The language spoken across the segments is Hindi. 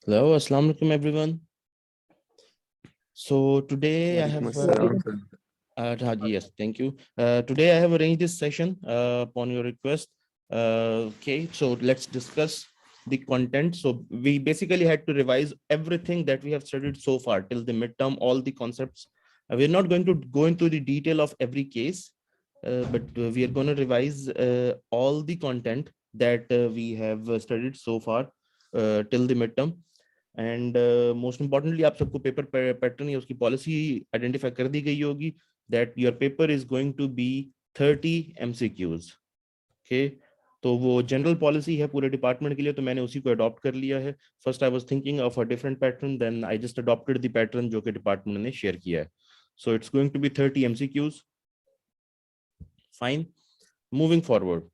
Hello, Assalamu alaikum everyone. So today I वालेकुम have अस्सलाम sir. Haji, yes, thank you. Today I have arranged this session upon your request. Okay, so let's discuss the content. So we basically had to revise everything that we have studied so far till the midterm, all the concepts. We're not going to go into the detail of every case, but we are going to revise all the content that we have studied so far till the midterm. And most importantly आप सबको पेपर पैटर्न या उसकी पॉलिसी आइडेंटिफाई कर दी गई होगी that your paper is going to be 30 MCQs. Okay, तो वो जनरल पॉलिसी है पूरे डिपार्टमेंट के लिए, तो मैंने उसी को अडॉप्ट कर लिया है. First I was thinking of a different pattern, then I just adopted the pattern जो कि डिपार्टमेंट ने शेयर किया है. So it's going to be 30 MCQs. Fine, moving forward.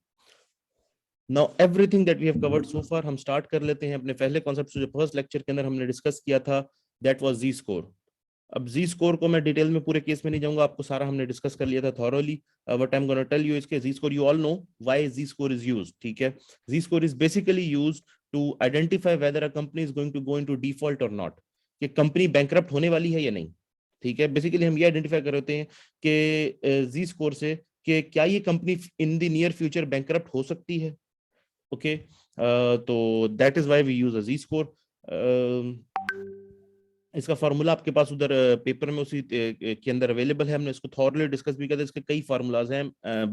Now everything that we have covered so far, हम स्टार्ट कर लेते हैं अपने पहले कॉन्सेप्ट से जो फर्स्ट लेक्चर के अंदर हमने डिस्कस किया था, दैट वाज जी स्कोर. अब जी स्कोर को मैं डिटेल में पूरे केस में नहीं जाऊंगा, आपको सारा हमने डिस्कस कर लिया था thoroughly. What I am gonna tell you इसके Z score, you all know why Z score is used. ठीक है, Z score is basically used to identify whether a company is going to go into default और नॉट, कि कंपनी बैंकरप्ट होने वाली है या नहीं. ठीक है, बेसिकली हम ये आइडेंटिफाई कर रहे हैं कि जी स्कोर से कि क्या ये company in the near future bankrupt हो सकती है. ओके, तो that is why we use a Z score. इसका फार्मूला आपके पास उधर पेपर में उसी के अंदर अवेलेबल है, हमने इसको थॉरली डिस्कस भी किया था. इसके कई फार्मूलाज हैं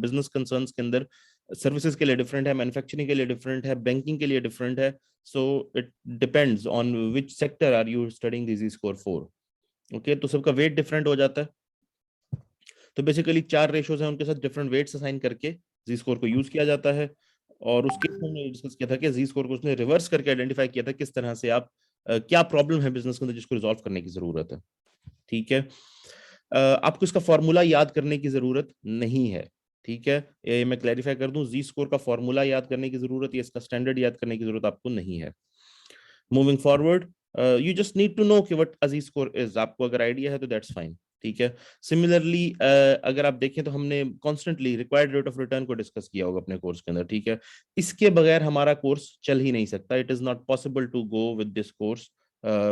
बिजनेस कंसर्न्स के अंदर. सर्विसेज के लिए डिफरेंट है, मैन्युफैक्चरिंग के लिए डिफरेंट है, बैंकिंग के लिए डिफरेंट है. So it depends on which sector are you studying this score for. Okay, तो सबका वेट डिफरेंट हो जाता है. तो बेसिकली 4 रेशोज हैं, उनके साथ डिफरेंट वेट्स असाइन करके जी स्कोर को यूज किया जाता है. और उसके हमने डिस्कस किया था कि जी स्कोर को उसने रिवर्स करके आइडेंटिफाई किया था किस तरह से आप क्या प्रॉब्लम है बिजनेस के अंदर जिसको रिजॉल्व करने की जरूरत है. ठीक है, आपको इसका फॉर्मूला याद करने की जरूरत नहीं है. ठीक है, ये मैं क्लैरिफाई कर दूं, जी स्कोर का फॉर्मूला याद करने की जरूरत या इसका स्टैंडर्ड याद करने की जरूरत आपको नहीं है. Moving forward, you just need to know कि what a Z score is. आपको अगर आइडिया है तो दैट्स फाइन. ठीक है, सिमिलरली अगर आप देखें तो हमने constantly required rate of return को डिस्कस किया होगा अपने कोर्स के अंदर. ठीक है, इसके बगैर हमारा कोर्स चल ही नहीं सकता. It is not possible to go with this course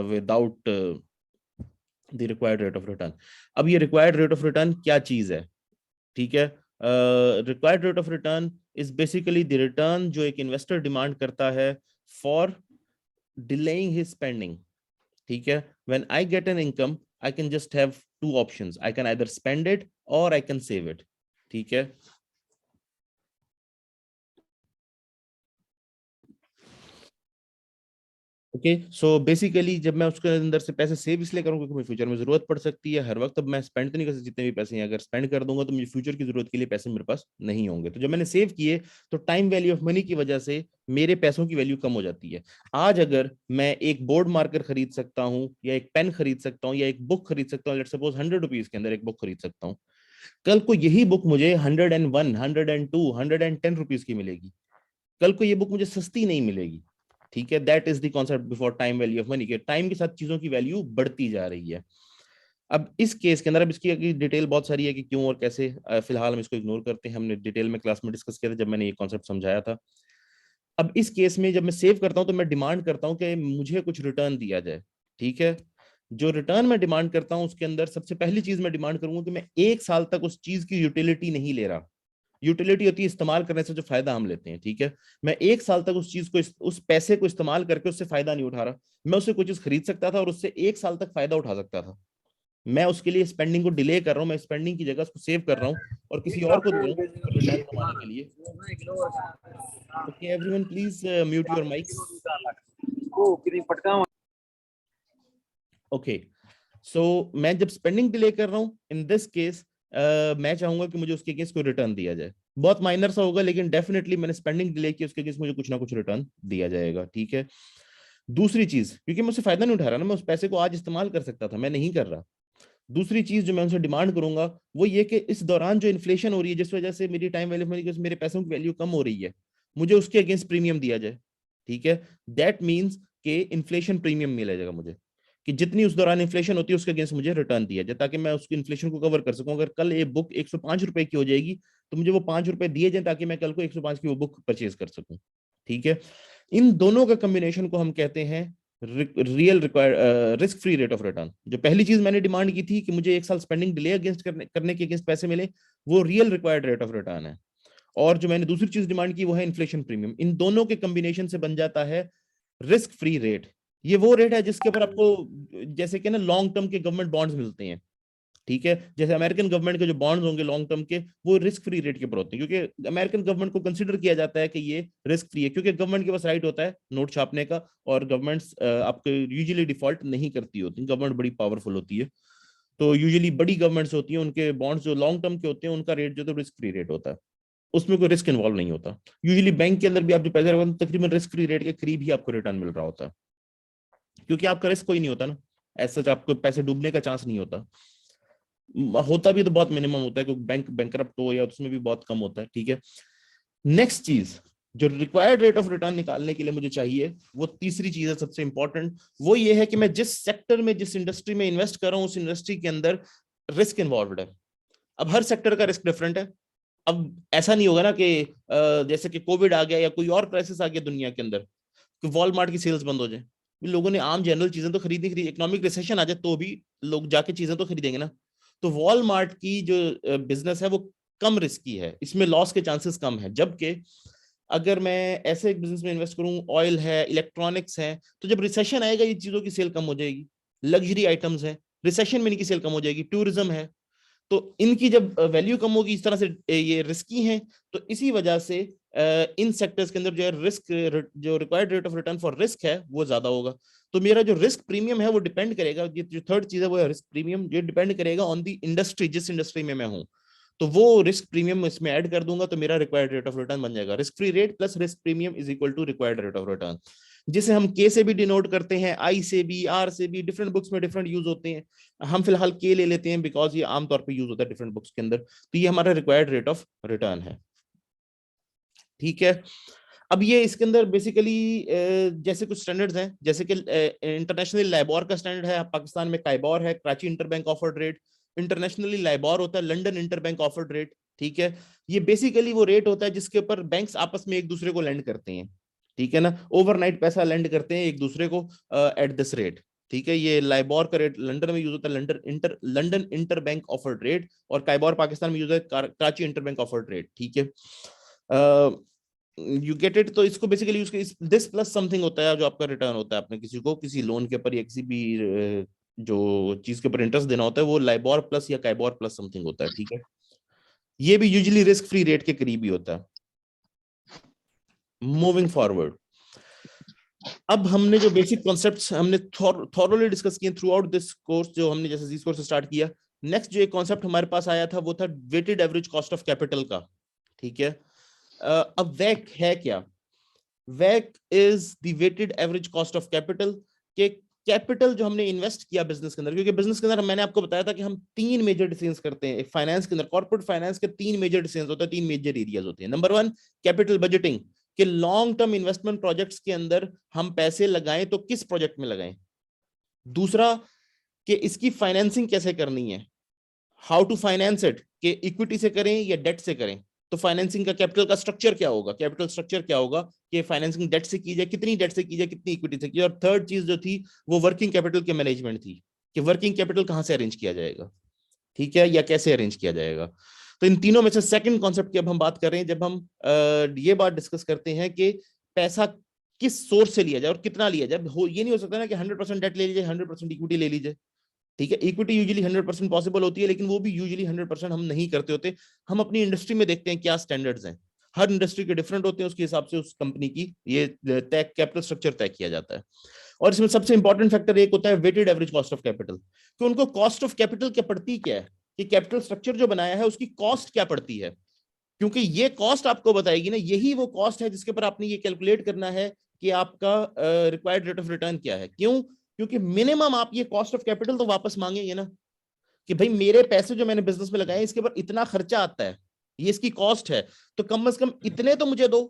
without the required rate of return. अब ये रिक्वायर्ड रेट ऑफ रिटर्न क्या चीज है? ठीक है, required rate of return is basically the return जो एक इन्वेस्टर डिमांड करता है फॉर delaying his spending. ठीक है, when I get an income I can just have two options, I can either spend it or I can save it. ठीक है, ओके. सो बेसिकली जब मैं उसके अंदर से पैसे सेव इसलिए करूँ क्योंकि मुझे फ्यूचर में जरूरत पड़ सकती है हर वक्त. अब मैं स्पेंड तो नहीं कर सकता जितने भी पैसे हैं, अगर स्पेंड कर दूंगा तो मुझे फ्यूचर की जरूरत के लिए पैसे मेरे पास नहीं होंगे. तो जब मैंने सेव किए तो टाइम वैल्यू ऑफ मनी की वजह से मेरे पैसों की वैल्यू कम हो जाती है. आज अगर मैं एक बोर्ड मार्कर खरीद सकता हूँ या एक पेन खरीद सकता हूँ या एक बुक खरीद सकता हूँ, लेट्स सपोज 100 रुपीज के अंदर एक बुक खरीद सकता हूँ, कल को यही बुक मुझे 101, 102, 110 रुपीज की मिलेगी. कल को ये बुक मुझे सस्ती नहीं मिलेगी. ठीक है, that is the concept before time value of money, के टाइम के साथ चीजों की वैल्यू बढ़ती जा रही है. अब इस केस के अंदर, अब इसकी डिटेल बहुत सारी है कि क्यों और कैसे, फिलहाल हम इसको इग्नोर करते हैं. हमने डिटेल में क्लास में डिस्कस किया था जब मैंने ये कॉन्सेप्ट समझाया था. अब इस केस में जब मैं सेव करता हूं तो मैं डिमांड करता हूं कि मुझे कुछ रिटर्न दिया जाए. ठीक है, जो रिटर्न मैं डिमांड करता हूं उसके अंदर सबसे पहली चीज मैं डिमांड करूंगा कि मैं 1 साल तक उस चीज की यूटिलिटी नहीं ले रहा. यूटिलिटी होती है इस्तेमाल करने से जो फायदा हम लेते हैं. ठीक है, मैं 1 साल तक उस चीज को, उस पैसे को इस्तेमाल करके उससे फायदा नहीं उठा रहा. मैं उससे कोई चीज खरीद सकता था और उससे 1 साल तक फायदा उठा सकता था. मैं उसके लिए स्पेंडिंग को डिले कर रहा हूँ, मैं स्पेंडिंग की जगह उसको सेव कर रहा हूँ और किसी और को दे रहा हूँ रिटर्न कमाने के लिए. Okay everyone, please mute your mics. Okay, so मैं जब स्पेंडिंग डिले कर रहा हूँ इन दिस केस, मैं चाहूंगा कि मुझे उसके अगेंस्ट कोई रिटर्न दिया जाए. बहुत माइनर सा होगा लेकिन डेफिनेटली मैंने स्पेंडिंग डिले की, उसके अगेंस्ट मुझे कुछ ना कुछ रिटर्न दिया जाएगा. ठीक है, दूसरी चीज, क्योंकि मैं उससे फायदा नहीं उठा रहा ना, मैं उस पैसे को आज इस्तेमाल कर सकता था, मैं नहीं कर रहा. दूसरी चीज जो मैं उनसे डिमांड करूंगा वो ये कि इस दौरान जो इन्फ्लेशन हो रही है जिस वजह से मेरी टाइम वैल्यू, मेरे पैसों की वैल्यू कम हो रही है, मुझे उसके अगेंस्ट प्रीमियम दिया जाए. ठीक है, दैट मीन्स कि इन्फ्लेशन प्रीमियम मिल जाएगा मुझे, कि जितनी उस दौरान इन्फ्लेशन होती है उसके अगेंस्ट मुझे रिटर्न दिया जाए ताकि मैं उसकी इन्फ्लेशन को कवर कर सकूं. अगर कल ये बुक 105 रुपए की हो जाएगी तो मुझे वो 5 रुपए दिए जाए ताकि मैं कल को 105 की वो बुक परचेज कर सकूं. ठीक है, इन दोनों का कॉम्बिनेशन को हम कहते हैं real required risk free rate of return. जो पहली चीज मैंने डिमांड की थी कि मुझे 1 साल स्पेंडिंग डिले अगेंस्ट करने के अगेंस्ट पैसे मिले, वो real required rate of return है। और जो मैंने दूसरी चीज डिमांड की वो है इन्फ्लेशन प्रीमियम। इन दोनों के कॉम्बिनेशन से बन जाता है रिस्क फ्री रेट। ये वो रेट है जिसके ऊपर आपको जैसे कि ना लॉन्ग टर्म के गवर्नमेंट बॉन्ड्स मिलते हैं, ठीक है। जैसे अमेरिकन गवर्नमेंट के जो बॉन्ड्स होंगे लॉन्ग टर्म के, वो रिस्क फ्री रेट के ऊपर होते हैं, क्योंकि अमेरिकन गवर्नमेंट को कंसीडर किया जाता है कि ये रिस्क फ्री है, क्योंकि गवर्नमेंट के पास राइट होता है नोट छापने का, और गवर्नमेंट्स आपको यूजुअली डिफॉल्ट नहीं करती होती, गवर्नमेंट बड़ी पावरफुल होती है। तो यूजुअली बड़ी गवर्नमेंट्स होती हैं, उनके बॉन्ड्स जो लॉन्ग टर्म के होते हैं उनका रेट जो तो रिस्क फ्री रेट होता है, उसमें कोई रिस्क इन्वॉल्व नहीं होता। यूजुअली बैंक के अंदर भी आप जो पैसे रखते हैं तकरीबन रिस्क फ्री रेट के करीब ही आपको रिटर्न मिल रहा होता है, क्योंकि आपका रिस्क कोई नहीं होता ना, ऐसा आपको पैसे डूबने का चांस नहीं होता। होता भी तो बहुत मिनिमम होता है, क्योंकि बैंक बैंकरप्ट हो या उसमें भी बहुत कम होता है, ठीक है। नेक्स्ट चीज जो रिक्वायर्ड रेट ऑफ रिटर्न निकालने के लिए मुझे चाहिए, वो तीसरी चीज है सबसे इंपॉर्टेंट, वो ये है कि मैं जिस सेक्टर में जिस इंडस्ट्री में इन्वेस्ट कर रहा हूं उस इंडस्ट्री के अंदर रिस्क इन्वॉल्व है। अब हर सेक्टर का रिस्क डिफरेंट है। अब ऐसा नहीं होगा ना कि जैसे कि कोविड आ गया या कोई और क्राइसिस आ गया दुनिया के अंदर, कि वॉलमार्ट की सेल्स बंद हो जाए, लोगों ने आम जनरल चीजें तो खरीदनी खरीदी, इकोनॉमिक रिसेशन आ जाए तो भी लोग जाके चीजें तो खरीदेंगे ना। तो वॉलमार्ट की जो बिजनेस है वो कम रिस्की है, इसमें लॉस के चांसेस कम है। जबकि अगर मैं ऐसे एक बिजनेस में इन्वेस्ट करूं, ऑयल है, इलेक्ट्रॉनिक्स है, तो जब रिसेशन आएगा ये चीजों की सेल कम हो जाएगी। लग्जरी आइटम्स है, रिसेशन में इनकी सेल कम हो जाएगी। टूरिज्म है, तो इनकी जब वैल्यू कम होगी, इस तरह से ये रिस्की हैं, तो इसी वजह से इन सेक्टर्स के अंदर जो है रिस्क, जो required rate of return for risk है वो ज्यादा होगा। तो मेरा जो रिस्क प्रीमियम है वो डिपेंड करेगा, ये जो थर्ड चीज है वो है रिस्क प्रीमियम, जो डिपेंड करेगा ऑन दी इंडस्ट्री, जिस इंडस्ट्री में मैं हूं। तो वो रिस्क प्रीमियम इसमें ऐड कर दूंगा, तो मेरा रिक्वायर्ड रेट ऑफ रिटर्न बन जाएगा risk free rate plus risk premium is equal to required rate of return, जिसे हम के से भी डिनोट करते हैं, आई से भी, आर से भी। डिफरेंट बुक्स में डिफरेंट यूज होते हैं, हम फिलहाल के ले लेते हैं बिकॉज ये आमतौर पे यूज होता है डिफरेंट बुक्स के अंदर। तो ये हमारा रिक्वायर्ड रेट ऑफ रिटर्न है, ठीक है। अब ये इसके अंदर बेसिकली जैसे कुछ स्टैंडर्ड्स हैं, जैसे कि इंटरनेशनल लाइबोर का स्टैंडर्ड है, पाकिस्तान में काइबोर है, Karachi interbank offered rate. Internationally LIBOR होता है लंदन इंटरबैंक ऑफर्ड रेट, ठीक है। ये बेसिकली वो रेट होता है जिसके ऊपर बैंक्स आपस में एक दूसरे को लेंड करते हैं, ठीक है ना, ओवरनाइट पैसा लेंड करते हैं एक दूसरे को एट दिस रेट, ठीक है। ये लाइबोर का रेट लंदन में यूज होता है, लंदन इंटरबैंक ऑफर्ड रेट, और काइबोर पाकिस्तान में यूज होता है कराची इंटरबैंक ऑफर्ड रेट, ठीक है। You get it. तो इसको basically use this plus something होता है जो आपका रिटर्न होता है, आपने किसी को किसी लोन के ऊपर या किसी भी जो चीज के ऊपर इंटरेस्ट देना होता है, वो लाइबोर प्लस या काइबोर प्लस समथिंग होता है, ठीक है। ये भी यूजुअली रिस्क फ्री रेट के करीब ही होता है। मूविंग फॉरवर्ड, अब हमने जो बेसिक कॉन्सेप्ट्स हमने थॉरोली डिस्कस किए थ्रू आउट दिस कोर्स, जो हमने जैसे इस कोर्स से स्टार्ट किया। नेक्स्ट जो एक कॉन्सेप्ट हमारे पास आया था वो था weighted average cost of capital का, ठीक है। अब वैक है क्या? वैक is the weighted average cost of capital, के कैपिटल जो हमने इन्वेस्ट किया बिजनेस के अंदर, क्योंकि बिजनेस के अंदर मैंने आपको बताया था कि हम तीन मेजर डिसीजंस करते हैं। फाइनेंस के अंदर, कॉर्पोरेट फाइनेंस के तीन मेजर डिसीजंस होते हैं, तीन मेजर एरियाज होते हैं। नंबर वन, कैपिटल बजटिंग, कि लॉन्ग टर्म इन्वेस्टमेंट प्रोजेक्ट्स के अंदर हम पैसे लगाएं तो किस प्रोजेक्ट में लगाएं। दूसरा, कि इसकी फाइनेंसिंग कैसे करनी है, हाउ टू फाइनेंस इट, कि इक्विटी से करें या डेट से करें। तो फाइनेंसिंग का कैपिटल का स्ट्रक्चर क्या होगा, कैपिटल स्ट्रक्चर क्या होगा, कि फाइनेंसिंग डेट से की जाए, कितनी डेट से की जाए, कितनी इक्विटी से की जाए। और थर्ड चीज जो थी वो वर्किंग कैपिटल के मैनेजमेंट थी, कि वर्किंग कैपिटल कहां से अरेंज किया जाएगा, ठीक है, या कैसे अरेंज किया जाएगा। तो इन तीनों में से सेकंड कॉन्सेप्ट की अब हम बात कर रहे हैं, जब हम ये बात डिस्कस करते हैं कि पैसा किस सोर्स से लिया जाए और कितना लिया जाए। ये नहीं हो सकता ना कि 100% डेट ले लीजिए, 100% इक्विटी ले लीजिए, ठीक है। इक्विटी यूजुअली 100% पॉसिबल होती है, लेकिन वो भी यूजुअली 100% हम नहीं करते होते। हम अपनी इंडस्ट्री में देखते हैं क्या स्टैंडर्ड्स हैं, हर इंडस्ट्री के डिफरेंट होते हैं, उसके हिसाब से उस कंपनी की ये तय कैपिटल स्ट्रक्चर तय किया जाता है। और इसमें सबसे इंपॉर्टेंट फैक्टर एक होता है weighted average cost of capital, कि उनको कॉस्ट ऑफ कैपिटल क्या पड़ती क्या है, कि कैपिटल स्ट्रक्चर जो बनाया है उसकी कॉस्ट क्या पड़ती है। क्योंकि ये कॉस्ट आपको बताएगी ना, यही वो कॉस्ट है जिसके ऊपर आपने ये कैलकुलेट करना है कि आपका रिक्वायर्ड रेट ऑफ रिटर्न क्या है। क्यों? क्योंकि मिनिमम आप ये कॉस्ट ऑफ कैपिटल तो वापस मांगेंगे ना, कि भाई मेरे पैसे जो मैंने बिजनेस में लगाए इसके ऊपर इतना खर्चा आता है, ये इसकी कॉस्ट है, तो कम से कम इतने तो मुझे दो,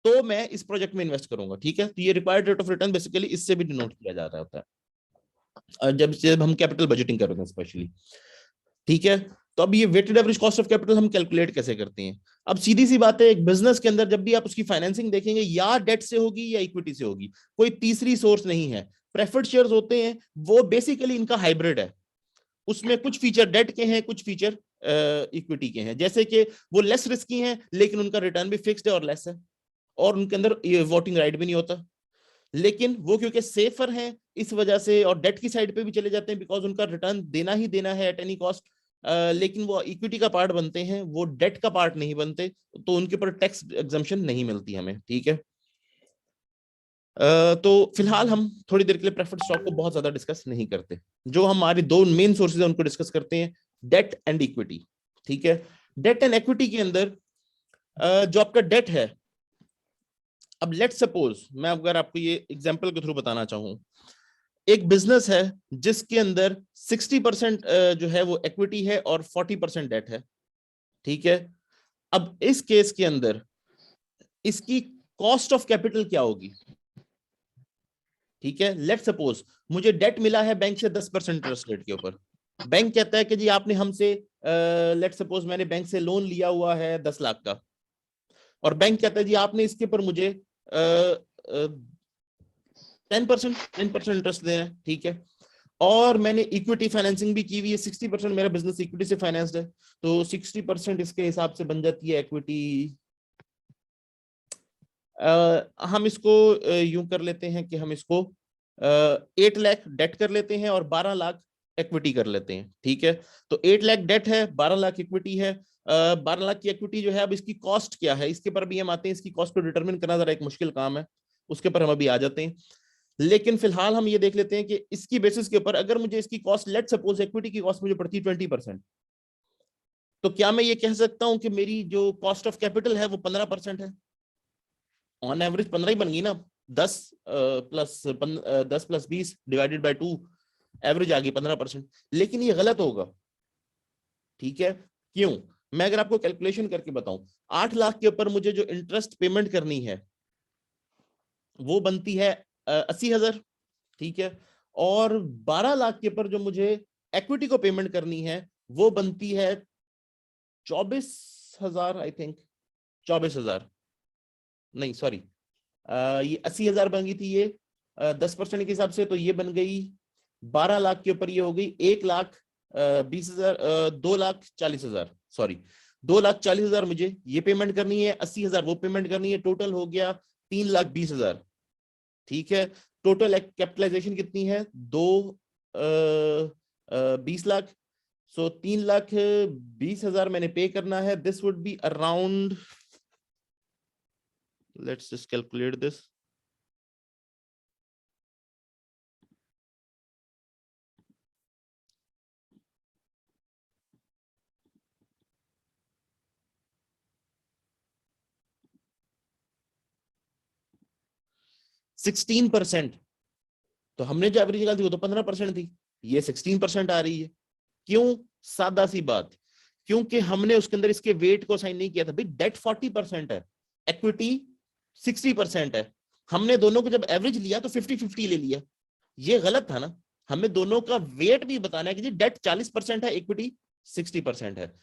तो मैं इस प्रोजेक्ट में इन्वेस्ट करूंगा, ठीक है। तो ये required rate of return basically इससे भी डिनोट किया जा रहा होता है जब जब हम कैपिटल बजटिंग कर रहे हैं स्पेशली, ठीक है। तो अब ये weighted average cost of capital हम कैलकुलेट कैसे करते हैं? अब सीधी सी बात है, एक बिजनेस के अंदर जब भी आप उसकी फाइनेंसिंग देखेंगे, या डेट से होगी या इक्विटी से होगी, कोई तीसरी सोर्स नहीं है। प्रेफर्ड शेयर्स होते हैं, वो बेसिकली इनका हाइब्रिड है, उसमें कुछ फीचर डेट के हैं, कुछ फीचर इक्विटी के हैं। जैसे कि वो लेस रिस्की हैं, लेकिन उनका रिटर्न भी फिक्स्ड है और लेस है, और उनके अंदर वोटिंग राइट भी नहीं होता। लेकिन वो क्योंकि सेफर हैं इस वजह से, और डेट की साइड पे भी चले जाते हैं, बिकॉज उनका रिटर्न देना ही देना है एट एनी कॉस्ट, लेकिन वो इक्विटी का पार्ट बनते हैं, वो डेट का पार्ट नहीं बनते, तो उनके ऊपर टैक्स एग्जम्पशन नहीं मिलती हमें। ठीक है, तो फिलहाल हम थोड़ी देर के लिए प्रेफर्ड स्टॉक को बहुत ज्यादा डिस्कस नहीं करते। जो हमारी दो मेन सोर्सेज है उनको डिस्कस करते हैं, डेट एंड इक्विटी। ठीक है, डेट एंड इक्विटी के अंदर जो आपका डेट है, अब लेट सपोज मैं अगर आपको ये एग्जांपल के थ्रू बताना चाहूं, एक बिजनेस है जिसके अंदर 60% जो है वो इक्विटी है और 40% डेट है। ठीक है, अब इस केस के अंदर इसकी कॉस्ट ऑफ कैपिटल क्या होगी? ठीक है, लेट सपोज मुझे डेट मिला है बैंक से 10% इंटरेस्ट रेट के ऊपर। बैंक कहता है कि जी आपने हमसे, लेट सपोज मैंने बैंक से लोन लिया हुआ है 10 लाख का, और बैंक कहता है जी आपने इसके ऊपर मुझे 10% इंटरेस्ट देना है। ठीक है, और मैंने इक्विटी फाइनेंसिंग भी की हुई है, 60% मेरा बिजनेस इक्विटी से फाइनेंस्ड है, तो 60% इसके हिसाब से बन जाती है इक्विटी। हम इसको यूं कर लेते हैं कि हम इसको 8 लाख डेट कर लेते हैं और 12 लाख इक्विटी कर लेते हैं। ठीक है, तो 8 लाख डेट है, 12 लाख इक्विटी है। 12 लाख की इक्विटी जो है, अब इसकी कॉस्ट क्या है, इसके पर भी हम आते हैं। इसकी कॉस्ट को डिटरमिन करना जरा एक मुश्किल काम है, उसके पर हम अभी आ जाते हैं। लेकिन फिलहाल हम ये देख लेते हैं कि इसकी बेसिस के ऊपर अगर मुझे इसकी कॉस्ट, लेट सपोज इक्विटी की कॉस्ट मुझे पड़ती 20%, तो क्या मैं ये कह सकता हूं कि मेरी जो कॉस्ट ऑफ कैपिटल है वो 15% है? ऑन एवरेज 15 ही बन गई ना, 10 प्लस 20 डिवाइडेड बाय 2, एवरेज आ गई 15%। लेकिन ये गलत होगा। ठीक है, क्यों? मैं अगर आपको कैलकुलेशन करके बताऊं, 8 लाख के ऊपर मुझे जो इंटरेस्ट पेमेंट करनी है वो बनती है 80,000। ठीक है, और 12 लाख के ऊपर जो मुझे इक्विटी को पेमेंट करनी है वो बनती है 24,000, आई थिंक 24,000, नहीं सॉरी, ये 80,000 बन गई थी ये 10% के हिसाब से, तो ये बन गई 12 लाख के ऊपर ये हो गई 1,20,000, 2,40,000, सॉरी 2,40,000 मुझे ये पेमेंट करनी है, 80,000 वो पेमेंट करनी है, टोटल हो गया 3,20,000। ठीक है, टोटल कैपिटलाइजेशन कितनी है? 20 लाख। सो 3,20,000 मैंने पे करना है। This would be around, let's just calculate this, sixteen percent. तो हमने जो एवरेज निकाली थी वो तो 15% थी, ये 16% आ रही है। क्यों? सादा सी बात, क्योंकि हमने उसके अंदर इसके वेट को साइन नहीं किया था। भाई डेट 40% है, इक्विटी 60% है, हमने दोनों को जब एवरेज लिया तो 50-50 ले लिया। ये गलत था ना, हमें दोनों का वेट भी बताना है कि जी डेट 40% है, इक्विटी 60% है।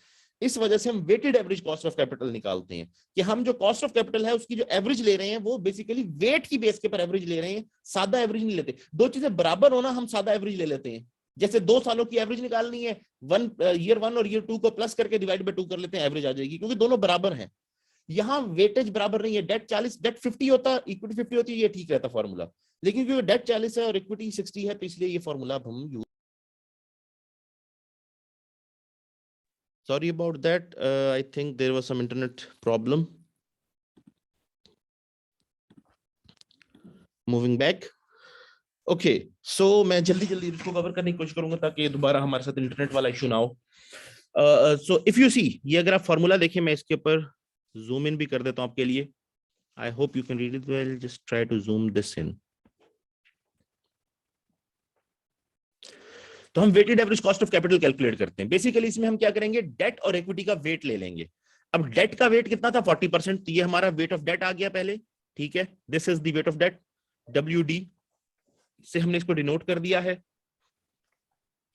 इस वजह से हम weighted average cost of capital निकालते हैं, कि हम जो कॉस्ट ऑफ कैपिटल है उसकी जो एवरेज ले रहे हैं वो बेसिकली वेट की बेस के पर एवरेज ले रहे हैं, सादा एवरेज नहीं लेते। दो चीजें बराबर होना, हम सादा एवरेज ले लेते हैं। जैसे 2 सालों की एवरेज निकालनी है, ईयर 1 और ईयर 2 को प्लस करके डिवाइड बाय 2 कर लेते हैं, एवरेज आ जाएगी, क्योंकि दोनों बराबर हैं। यहाँ वेटेज बराबर नहीं है, डेट 40, डेट 50 होता, इक्विटी 50 होती है, ये ठीक रहता फॉर्मूला। लेकिन क्योंकि डेट 40 है और इक्विटी 60 है, तो इसलिए ये फॉर्मूला हम use, sorry about that, I think there was some internet problem. Moving back, okay, so मैं जल्दी जल्दी इसको कवर करने की कोशिश करूंगा ताकि दोबारा हमारे साथ इंटरनेट वाला इशू ना हो। सो इफ यू सी, ये अगर आप फॉर्मूला देखें, मैं इसके ऊपर जूम इन भी कर देता हूं आपके लिए। I hope you can read it well, just try to zoom this in. तो हम weighted average cost of capital calculate करते हैं। बेसिकली इसमें हम क्या करेंगे, डेट और इक्विटी का वेट ले लेंगे। अब डेट का वेट कितना था? 40%, तो ये हमारा वेट ऑफ डेट आ गया पहले। ठीक है, this is the weight of debt, WD से हमने इसको डिनोट कर दिया है,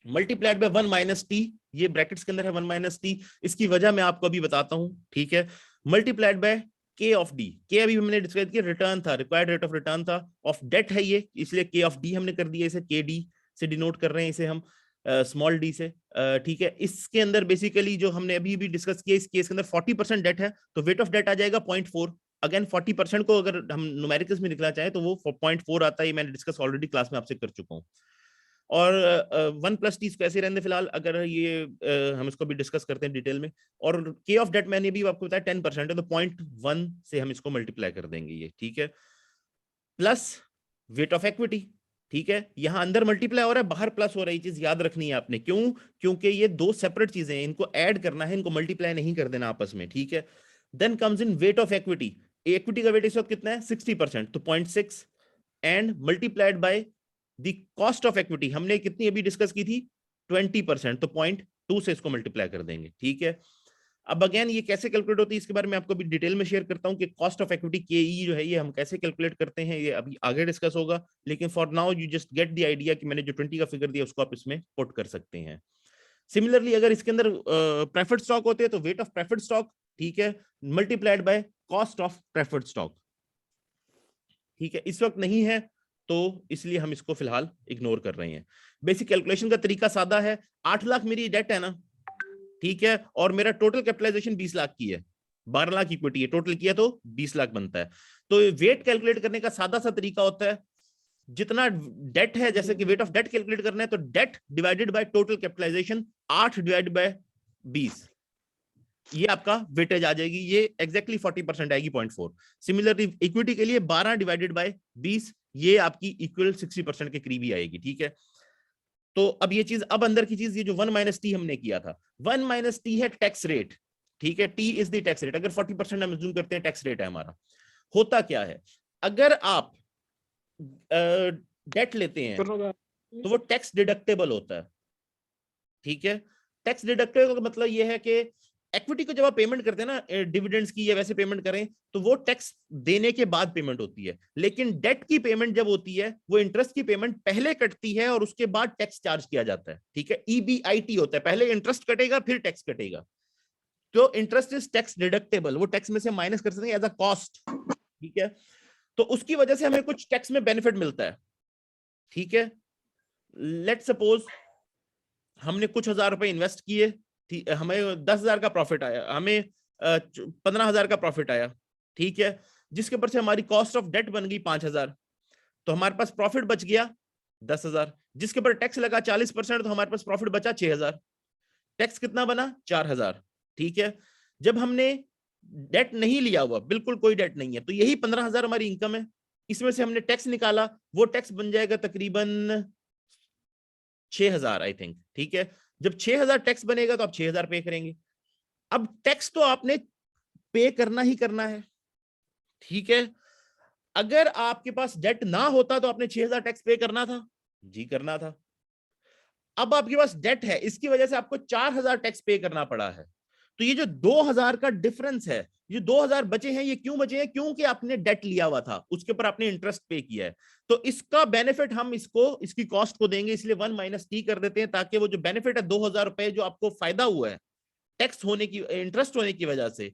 मल्टीप्लाइड बाय 1 - T, ये ब्रैकेट्स के अंदर है 1 माइनस टी, इसकी वजह मैं आपको अभी बताता हूं, ठीक है, मल्टीप्लाइड बाय के ऑफ डी, के अभी हमने डिस्कस किया रिटर्न था, रिक्वायर्ड रेट ऑफ रिटर्न था, ऑफ डेट है ये, इसलिए के ऑफ डी हमने कर दिया, इसे के डी से डिनोट कर रहे हैं इसे हम स्मॉल डी से, ठीक है। इसके अंदर बेसिकली जो हमने अभी भी डिस्कस किया, इस केस के अंदर 40% डेट है, तो वेट ऑफ डेट आ जाएगा 0.4। अगेन 40% को अगर हम न्यूमेरिकल्स में निकलना चाहें तो वो 0.4 आता है, मैंने डिस्कस ऑलरेडी क्लास में आपसे कर चुका हूँ। और 1 प्लस टी इसको ऐसे रहने फिलहाल, अगर ये हम इसको भी डिस्कस करते हैं डिटेल में। और के ऑफ डेट मैंने भी आपको बताया 10% है, तो 0.1 से हम इसको मल्टीप्लाई कर देंगे ये, ठीक है, प्लस वेट ऑफ इक्विटी, ठीक है, यहां अंदर मल्टीप्लाई हो रहा है, बाहर प्लस हो रहा है, ये चीज याद रखनी है आपने, क्यों, क्योंकि ये दो सेपरेट चीजें हैं, इनको ऐड करना है, इनको मल्टीप्लाई नहीं कर देना आपस में, ठीक है। Then comes in weight of equity, equity का वेट इस वक्त कितना है 60%, तो 0.6 and multiplied by the cost of equity, हमने कितनी अभी डिस्कस की थी 20%, तो 0.2 से इसको मल्टीप्लाई कर देंगे, ठीक है। अब अगेन ये कैसे कैलकुलेट होती है इसके बारे में आपको अभी डिटेल में शेयर करता हूं कि कॉस्ट ऑफ इक्विटी केई जो है ये हम कैसे कैलकुलेट करते हैं, ये अभी आगे डिस्कस होगा, लेकिन for now you just get the idea कि मैंने जो 20 का फिगर दिया उसको आप इसमें पुट कर सकते हैं। सिमिलरली अगर इसके अंदर प्रेफर्ड स्टॉक होते हैं तो वेट ऑफ प्रेफर्ड स्टॉक, ठीक है, multiplied by cost of preferred stock, ठीक है, इस वक्त नहीं है तो इसलिए हम इसको फिलहाल इग्नोर कर रहे हैं। बेसिक कैलकुलेशन का तरीका सादा है, 8 लाख मेरी डेट है ना, ठीक है, और मेरा टोटल कैपिटलाइजेशन 20 लाख की है, 12 लाख इक्विटी है, टोटल किया तो 20 लाख बनता है। तो वेट कैलकुलेट करने का सादा सा तरीका होता है, जितना डेट है, जैसे कि वेट ऑफ डेट कैलकुलेट करना है तो debt divided by total capitalization, 8 divided by 20, ये आपका वेटेज आ जाएगी, ये एग्जैक्टली 40% आएगी 0.4। सिमिलरली इक्विटी के लिए 12 डिवाइडेड बाय 20, ये आपकी इक्वल 60% के करीब ही आएगी, ठीक है। तो अब ये चीज, अब अंदर की चीज, ये जो 1 माइनस टी हमने किया था, 1 माइनस टी है टैक्स रेट, ठीक है, T is the tax rate, अगर 40% हम अज्यूम करते हैं टैक्स रेट है हमारा। होता क्या है, अगर आप डेट लेते हैं तो वो टैक्स डिडक्टेबल होता है, ठीक है। टैक्स डिडक्टेबल का मतलब ये है कि इक्विटी को जब आप पेमेंट करते हैं ना डिविडेंड्स की या वैसे पेमेंट करें तो वो टैक्स देने के बाद पेमेंट होती है, लेकिन डेट की पेमेंट जब होती है वो इंटरेस्ट की पेमेंट पहले कटती है और उसके बाद टैक्स चार्ज किया जाता है, ठीक है, ईबीआईटी होता है, पहले इंटरेस्ट कटेगा फिर टैक्स कटेगा। तो इंटरेस्ट इज टैक्स डिडक्टेबल, वो टैक्स में से माइनस कर सकते हैं एज अ कॉस्ट, ठीक है। तो उसकी वजह से हमें कुछ टैक्स में बेनिफिट मिलता है, ठीक है। लेट सपोज हमने कुछ हजार रुपए इन्वेस्ट किए, हमें 10,000 का प्रॉफिट आया, हमें 15,000 का प्रॉफिट आया, ठीक है, जिसके ऊपर से हमारी कॉस्ट ऑफ डेट बन गई 5,000, तो हमारे पास प्रॉफिट बच गया 10,000, जिसके ऊपर टैक्स लगा 40%, तो हमारे पास प्रॉफिट बचा 6,000, टैक्स कितना बना 4,000, ठीक है। जब हमने डेट नहीं लिया हुआ, बिल्कुल कोई डेट नहीं है, तो यही 15,000 हमारी इनकम है, इसमें से हमने टैक्स निकाला, वो टैक्स बन जाएगा तकरीबन 6,000 आई थिंक, ठीक है। जब 6,000 टैक्स बनेगा तो आप 6,000 पे करेंगे। अब टैक्स तो आपने पे करना ही करना है, ठीक है। अगर आपके पास डेट ना होता तो आपने 6,000 टैक्स पे करना था, जी करना था। अब आपके पास डेट है, इसकी वजह से आपको 4,000 टैक्स पे करना पड़ा है। तो ये जो 2,000 का डिफरेंस है, ये 2,000 बचे हैं, ये क्यों बचे हैं, क्योंकि आपने डेट लिया हुआ था, उसके ऊपर आपने इंटरेस्ट पे किया है, तो इसका बेनिफिट हम इसको, इसकी कॉस्ट को देंगे, इसलिए 1 माइनस टी कर देते हैं, ताकि वो जो बेनिफिट है 2,000 रुपए जो आपको फायदा हुआ है टैक्स होने की, इंटरेस्ट होने की वजह से,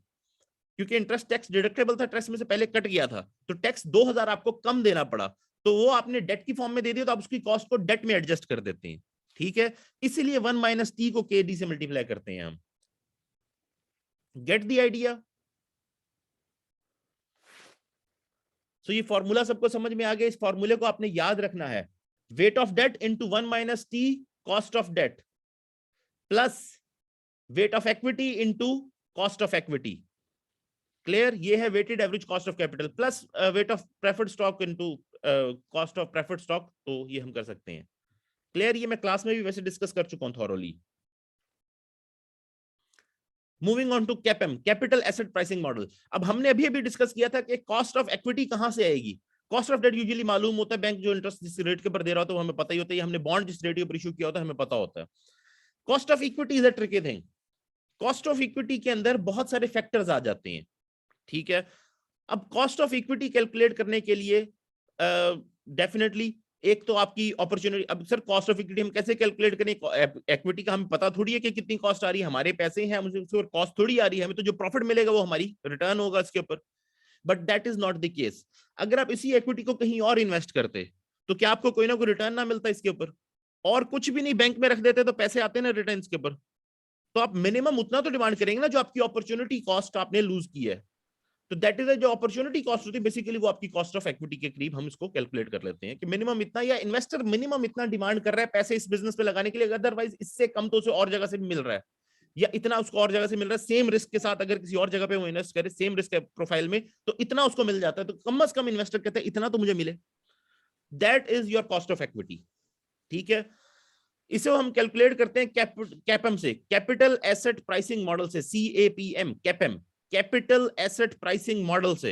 क्योंकि इंटरेस्ट टैक्स डिडक्टेबल था, टैक्स में से पहले कट गया था, तो टैक्स 2,000 आपको कम देना पड़ा, तो वो आपने डेट की फॉर्म में दे दिया, तो आप उसकी कॉस्ट को डेट में एडजस्ट कर देते हैं, ठीक है। इसीलिए 1 माइनस टी को के डी से मल्टीप्लाई करते हैं हम। Get the idea? सो ये फॉर्मूला सबको समझ में आ गया, इस फॉर्मूले को आपने याद रखना है, weight of debt into 1 minus T cost of debt plus weight of equity into cost of equity, clear, ये है weighted average cost of capital plus weight of preferred stock into cost of preferred stock, तो ये हम कर सकते हैं, क्लियर। ये मैं क्लास में भी वैसे डिस्कस कर चुका हूं thoroughly. Moving on to CAPM, capital asset pricing model. अब हमने अभी डिस्कस किया था कि कॉस्ट ऑफ इक्विटी कहां से आएगी, कॉस्ट ऑफ डेट यूजुअली मालूम होता है, बैंक जो इंटरेस्ट जिस रेट के ऊपर दे रहा होता है हमें पता ही होता है, हमने बॉन्ड जिस रेट के ऊपर इशू किया होता है हमें पता होता है। Cost of equity is a tricky thing, cost of equity के अंदर बहुत सारे फैक्टर्स आ जाते हैं, ठीक है। अब कॉस्ट ऑफ इक्विटी कैलकुलेट करने के लिए डेफिनेटली एक तो आपकी अपॉर्चुनिटी। अब सर कॉस्ट ऑफ इक्विटी हम कैसे कैलकुलेट करें? इक्विटी का हमें पता थोड़ी है कि कितनी कॉस्ट आ रही है, हमारे पैसे हैं, मुझे उसके ऊपर कॉस्ट थोड़ी आ रही है, हमें तो जो प्रॉफिट मिलेगा वो हमारी रिटर्न होगा इसके ऊपर। But that is not the case. अगर आप इसी इक्विटी को कहीं और इन्वेस्ट करते तो क्या आपको कोई ना कोई रिटर्न ना मिलता इसके ऊपर? और कुछ भी नहीं बैंक में रख देते तो पैसे आते ना रिटर्न के ऊपर। तो आप मिनिमम उतना तो डिमांड करेंगे ना जो आपकी अपॉर्चुनिटी कॉस्ट आपने लूज की है। तो दैट इज जो अपॉर्चुनिटी कॉस्ट होती है बेसिकली वो आपकी कॉस्ट ऑफ इक्विटी के करीब हम इसको कैलकुलेट कर लेते हैं कि मिनिमम इतना, या इन्वेस्टर मिनिमम इतना डिमांड कर रहा है पैसे इस बिजनेस पे लगाने के लिए, अदरवाइज इससे कम तो उसे और जगह से भी मिल रहा है, या इतना उसको और जगह से मिल रहा है सेम रिस्क के साथ। अगर किसी और जगह पे वो इन्वेस्ट करे सेम रिस्क प्रोफाइल में तो इतना उसको मिल जाता है, तो कम से कम इन्वेस्टर कहते हैं इतना तो मुझे मिले। That is your cost of equity. ठीक है, इसे हम कैलकुलेट करते हैं कैपम से, कैपिटल एसेट प्राइसिंग मॉडल से, CAPM, कैपम, capital asset pricing model से।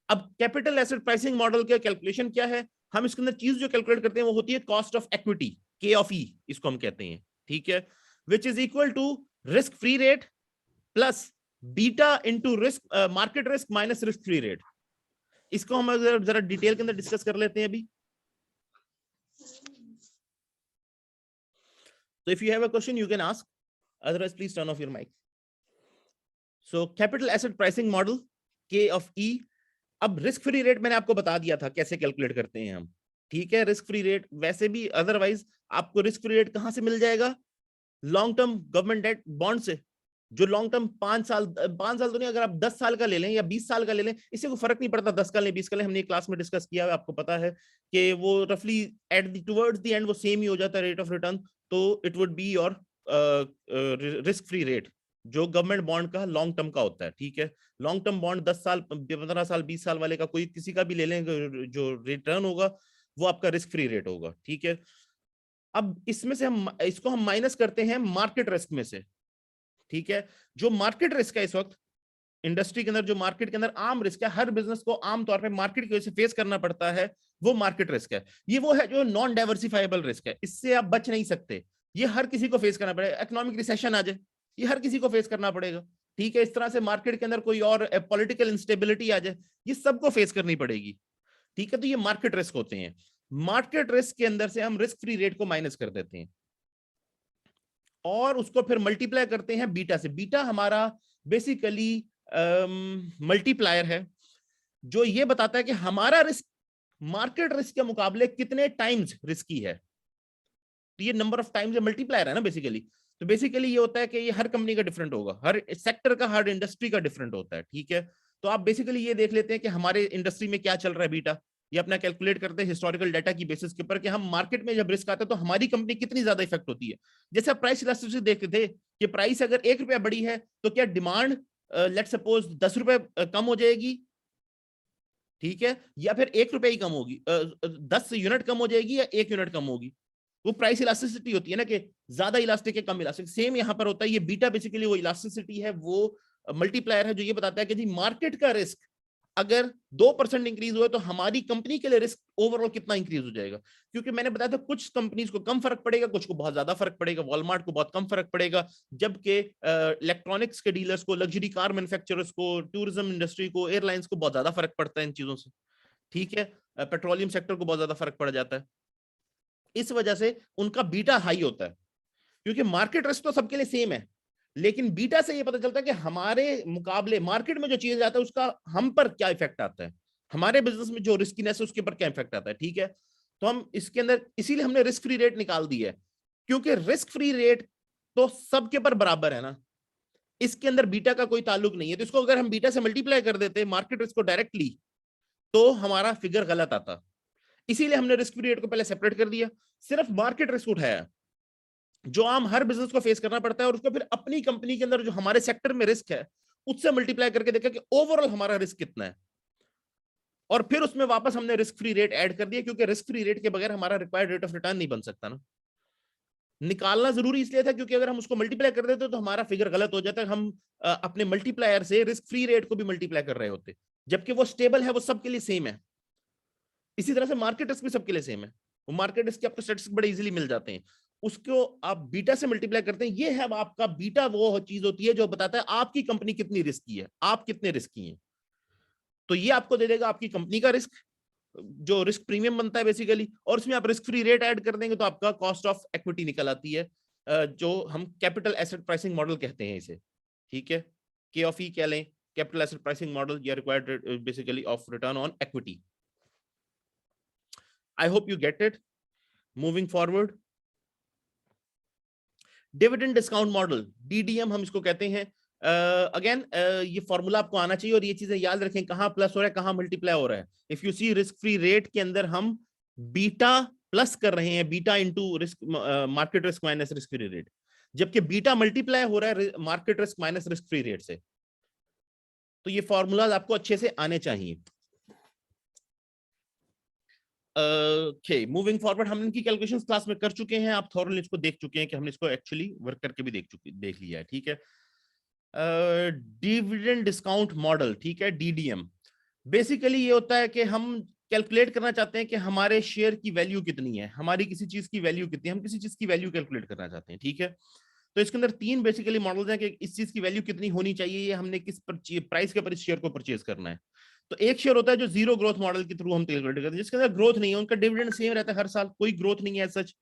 अब कैपिटल एसेट प्राइसिंग मॉडल का कैलकुलेशन क्या है? हम इसके अंदर चीज जो कैलकुलेट करते हैं वो होती है कॉस्ट ऑफ इक्विटी, K ऑफ E इसको हम कहते हैं। ठीक है, which is equal to risk free rate plus beta into risk market risk minus risk free rate. इसको हम जरा डिटेल के अंदर डिस्कस कर लेते हैं अभी। So if you have a question, you can ask. Otherwise, please turn off your mic. So capital asset pricing model, K of E. अब रिस्क फ्री रेट मैंने आपको बता दिया था कैसे कैलकुलेट करते हैं हम। ठीक है, रिस्क फ्री रेट वैसे भी अदरवाइज आपको रिस्क फ्री रेट कहां से मिल जाएगा? Long term government debt bond से, जो लॉन्ग टर्म 5 साल तो नहीं, अगर आप 10 साल का ले लें या 20 साल का ले लें, इससे कोई फर्क नहीं पड़ता 10 का लें 20 का लें। हमने क्लास में डिस्कस किया है, आपको पता है कि वो रफली at the towards the end वो सेम ही हो जाता है रेट ऑफ रिटर्न। तो it would be your risk free rate जो गवर्नमेंट बॉन्ड का लॉन्ग टर्म का होता है। ठीक है, लॉन्ग टर्म बॉन्ड 10 साल 15 साल 20 साल वाले का कोई किसी का भी ले लें, जो रिटर्न होगा वो आपका रिस्क फ्री रेट होगा। ठीक है, अब इसमें से हम इसको हम माइनस करते हैं मार्केट रिस्क में से। ठीक है, जो मार्केट रिस्क है इस वक्त इंडस्ट्री के अंदर, जो मार्केट के अंदर आम रिस्क है, हर बिजनेस को आमतौर पे मार्केट की वजह से फेस करना पड़ता है, वो मार्केट रिस्क है। ये वो है जो नॉन डाइवर्सिफाइबल रिस्क है, इससे आप बच नहीं सकते, ये हर किसी को फेस करना पड़ेगा। इकोनॉमिक रिसेशन आ जाए, ये हर किसी को फेस करना पड़ेगा। ठीक है, इस तरह से मार्केट के अंदर कोई और पॉलिटिकल इंस्टेबिलिटी आ जाए, ये सबको फेस करनी पड़ेगी। ठीक है, तो ये मार्केट रिस्क होते हैं। मार्केट रिस्क के अंदर से हम रिस्क फ्री रेट को माइनस कर देते हैं और उसको फिर मल्टीप्लाई करते हैं बीटा से। बीटा हमारा बेसिकली मल्टीप्लायर है जो ये बताता है कि हमारा रिस्क मार्केट रिस्क के मुकाबले कितने टाइम्स रिस्की है। तो ये नंबर ऑफ टाइम्स मल्टीप्लायर है ना बेसिकली। तो बेसिकली ये होता है कि ये हर कंपनी का डिफरेंट होगा, हर सेक्टर का, हर इंडस्ट्री का डिफरेंट होता है। ठीक है, तो आप बेसिकली ये देख लेते हैं कि हमारे इंडस्ट्री में क्या चल रहा है बीटा, ये अपना कैलकुलेट करते हैं हिस्टोरिकल डाटा की बेसिस के ऊपर कि हम मार्केट में जब रिस्क आता है तो हमारी कंपनी कितनी ज्यादा इफेक्ट होती है। जैसे आप प्राइस इलास्टिसिटी देखते थे कि प्राइस अगर ₹1 बढ़ी है तो क्या डिमांड लेट सपोज ₹10 कम हो जाएगी, ठीक है, या फिर ₹1 ही कम होगी, 10 यूनिट कम हो जाएगी या 1 यूनिट कम होगी। वो प्राइस इलास्टिसिटी होती है ना कि ज्यादा इलास्टिक है कम इलास्टिक। सेम यहां पर होता है, ये बीटा बेसिकली वो इलास्टिसिटी है, वो मल्टीप्लायर है जो ये बताता है कि जी मार्केट का रिस्क अगर 2% इंक्रीज हुआ तो हमारी कंपनी के लिए रिस्क ओवरऑल कितना इंक्रीज हो जाएगा। क्योंकि मैंने बताया था कुछ कंपनीज को कम फर्क पड़ेगा, कुछ को बहुत ज्यादा फर्क पड़ेगा। वॉलमार्ट को बहुत कम फर्क पड़ेगा, जबकि इलेक्ट्रॉनिक्स के डीलर्स को, लग्जरी कार मैन्युफैक्चरर्स को, टूरिज्म इंडस्ट्री को, एयरलाइंस को बहुत ज्यादा फर्क पड़ता है इन चीजों से। ठीक है, पेट्रोलियम सेक्टर को बहुत ज्यादा फर्क पड़ जाता है। इस वजह से उनका बीटा हाई होता है, क्योंकि मार्केट रिस्क तो सबके लिए सेम है, लेकिन बीटा से ये पता चलता है कि हमारे मुकाबले मार्केट में जो चीज जाता है उसका हम पर क्या इफेक्ट आता है, हमारे बिजनेस में जो रिस्कीनेस है उसके ऊपर क्या इफेक्ट आता है। ठीक है, तो हम इसके अंदर इसीलिए हमने रिस्क फ्री रेट निकाल दी है, क्योंकि रिस्क फ्री रेट तो सबके ऊपर बराबर है ना, इसके अंदर बीटा का कोई ताल्लुक नहीं है। तो इसको अगर हम बीटा से मल्टीप्लाई कर देते मार्केट रिस्क को डायरेक्टली तो हमारा फिगर गलत आता, इसीलिए हमने रिस्क फ्री रेट को पहले सेपरेट कर दिया, सिर्फ मार्केट रिस्क उठाया जो आम हर बिजनेस को फेस करना पड़ता है, और उसको फिर अपनी कंपनी के अंदर जो हमारे सेक्टर में रिस्क है उससे मल्टीप्लाई करके देखा कि ओवरऑल हमारा रिस्क कितना है, और फिर उसमें वापस हमने रिस्क फ्री रेट ऐड कर दिया, क्योंकि रिस्क फ्री रेट के बगैर हमारा रिक्वायर्ड रेट ऑफ रिटर्न नहीं बन सकता ना। निकालना जरूरी इसलिए था क्योंकि अगर हम उसको मल्टीप्लाई कर देते तो हमारा फिगर गलत हो जाता है, हम अपने मल्टीप्लायर से रिस्क फ्री रेट को भी मल्टीप्लाई कर रहे होते, जबकि वो स्टेबल है, वो सबके लिए सेम है। इसी तरह से मार्केट रिस्क भी सबके लिए सेम है, वो मार्केट रिस्क के आपको स्टैटिस्टिक्स बड़े इजीली मिल जाते हैं, उसको आप बीटा से मल्टीप्लाई करते हैं। ये है आपका बीटा, वो चीज होती है जो बताता है आपकी कंपनी कितनी रिस्की है, आप कितने रिस्की हैं। तो ये आपको दे देगा आपकी कंपनी का रिस्क, जो रिस्क प्रीमियम बनता है बेसिकली, और इसमें आप रिस्क फ्री रेट ऐड कर देंगे तो आपका कॉस्ट ऑफ इक्विटी निकल आती है, जो हम कैपिटल एसेट प्राइसिंग मॉडल कहते हैं इसे, ठीक है, के ऑफ ई कह लें, कैपिटल एसेट प्राइसिंग मॉडल या required basically of return on equity. I hope you get it. Moving forward, dividend discount model, DDM हम इसको कहते हैं। अगेन ये फॉर्मूला आपको आना चाहिए और ये चीजें याद रखें, कहां प्लस हो रहा है कहां मल्टीप्लाई हो रहा है। If you see risk free rate के अंदर हम बीटा प्लस कर रहे हैं, beta into risk market risk minus risk free rate, जबकि बीटा मल्टीप्लाई हो रहा है market risk minus risk free rate से। तो ये फॉर्मूलाज आपको अच्छे से आने चाहिए। ओके, मूविंग फॉरवर्ड, हम इनकी कैलकुलेशंस क्लास में कर चुके हैं, आप थॉरली इसको देख चुके हैं कि हमने इसको एक्चुअली वर्क करके भी देख लिया है, ठीक है। डिविडेंड डिस्काउंट मॉडल, ठीक है, डीडीएम, बेसिकली ये होता है कि हम कैलकुलेट करना चाहते हैं कि हमारे शेयर की वैल्यू कितनी है, हमारी किसी चीज की वैल्यू कितनी है, हम किसी चीज की वैल्यू कैलकुलेट करना चाहते हैं, ठीक है। तो इसके अंदर तीन बेसिकली मॉडल्स हैं कि इस चीज की वैल्यू कितनी होनी चाहिए, ये हमने किस प्राइस के पर इस शेयर को परचेज करना है। तो एक शेयर होता है जो जीरो ग्रोथ मॉडल के थ्रू हम कैलकुलेट करते हैं, जिसके अंदर ग्रोथ नहीं है, उनका डिविडेंड सेम रहता है हर साल, कोई ग्रोथ नहीं है सच,